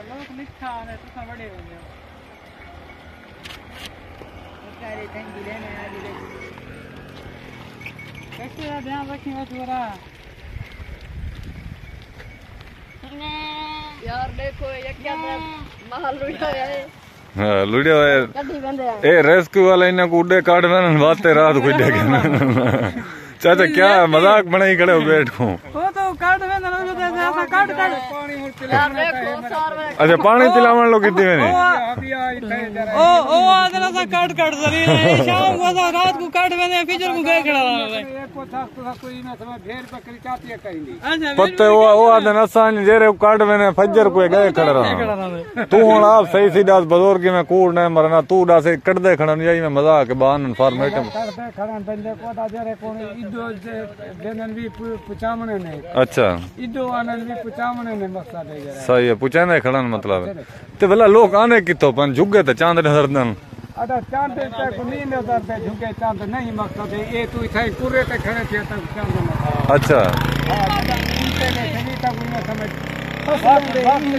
लोग लिखा है तो सब बड़े हो गए सारे थैंक यू लेने आ गए कैसे ध्यान रखिए थोड़ा यार देखो ये क्या महल लुटिया है। हाँ लुड़िया है ए रेस्क्यू वाला इन्हें कूड़े काट में बातें रात को देखे चाचा क्या मजाक बनाई खड़े हो बैठ को वो तो काट में ना ऐसा काट काट यार देखो सार में अच्छा पानी पिलावन लो कितने में ओ आदरा सा काट काट जरी शाम को सा रात को काट में फिजर को गए खड़ा रहा एक को था कोई ना समझ ढेर बकरी चाती है कहीं अच्छा पत्ते वो आदन असान जेरे काट में फजर को गए खड़ा रहा तू हुन आप सही सीधा बुजुर्ग में कूड़ ने मरना तू डा से कट दे खड़न जाई में मजाक बान फॉर्मेट कर दे खड़न बंदे को दा जेरे को इदो देनन भी पुचामने ने अच्छा इदो आनन भी पुचामने ने मकसद है जरा सही है पुचाने खड़न मतलब ते भला लोग आने कितो पन झुगे ते चांद हरदन अदा चांद पे को नींद उतरते झुके चांद नहीं मकसद है ये तू इथे पूरे ते खड़े थे तक चांद में अच्छा हां इनते ने सभी तक उन्हें समझ वक्त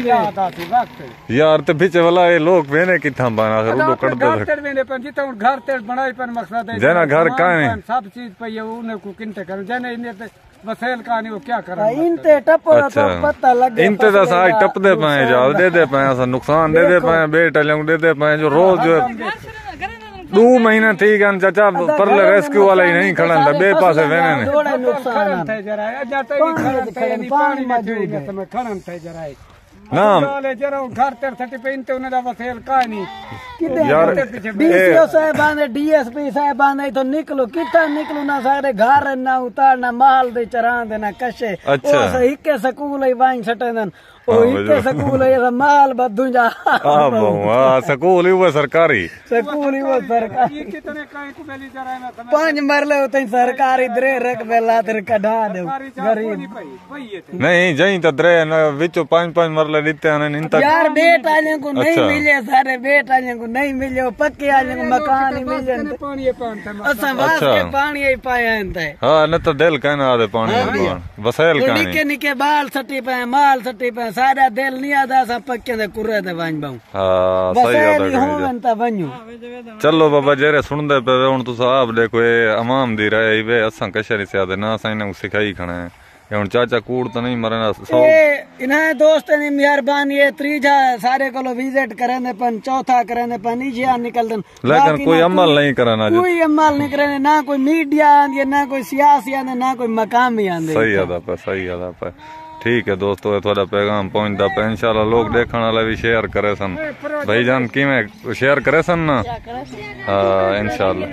याद आती वक्त यार ते पीछे वाला ये लोग वेने किथा बना कर उडो कट दे घर वेने पर जितना घर तेड़ बनाई पर मकसद है जना घर काने सब चीज पे ये उन्हें को किनते कर जने इन्हें वसेल कहानी वो क्या करा इनते टपो तो पता लगे इनते तो साज टप दे पाए जाओ दे दे पाए ऐसा नुकसान दे दे पाए बेटा लोग दे दे पाए जो रोज जो 2 महीना ठीक है चाचा पर रेस्क्यू वाला ही नहीं खड़ा था बे पासे वेने ने थोड़ा नुकसान थे जरा जाते ही खड़न पानी में जो समय खड़न थे जरा ना वाले जरा घर तेर थटी पे इनते उन्हें दा वसेल कहानी यार डीसीओ साहब डीएसपी साहब तो निकलो कितना निकलो ना सारे घर ना उतारना माल दे चरा देना कशे अच्छा सही के स्कूल ही वाइन सटेन ओ इके स्कूल है माल बदू जा हां वाह स्कूल ही वो सरकारी स्कूल ही वो सरकारी ये कितने काहे को बेली जरा ना समझ 5 मरले होते सरकारी दरे रख बेला तेरे कढा दे गरीब नहीं जई तो दरे विचो 5 मरले दिते ने इंता यार बेट आले को नहीं मिले सारे बेट आले को नहीं मिले पक्के आले को मकान ही मिले पानी पान था असा वास के पानी ही पाया है हां न तो दिल कहना आदे पानी वसेल का निके निके बाल सटी पे माल सटी पे सारा दिल नहीं आदा सा पक्के दे कुरे दे वन बाऊ हां सही आदा होवन ता बनू चलो बाबा जेरे सुनदे पे हुन तुस आप देखो ए अमाम दी रहे वे असा कशरी से आदे ना साइन को सिखाई खणे हुन चाचा कूड़ तो नहीं मरना सौ इन्हें दोस्त ने मेहरबानी है त्रीजा सारे को विजिट करने पन चौथा करने पन इजिया निकल दन लेकिन कोई अमल नहीं करना कोई अमल नहीं करने ना कोई मीडिया आंदी ना कोई सियासी आंदे ना कोई मकामी आंदे सही आदा पे ठीक है दोस्तों थोड़ा पैगाम पहुंचता पे इंशाल्लाह लोग देखने वाले भी शेयर करे सन भाईजान किवें शेयर करे सन ना हां इंशाल्लाह।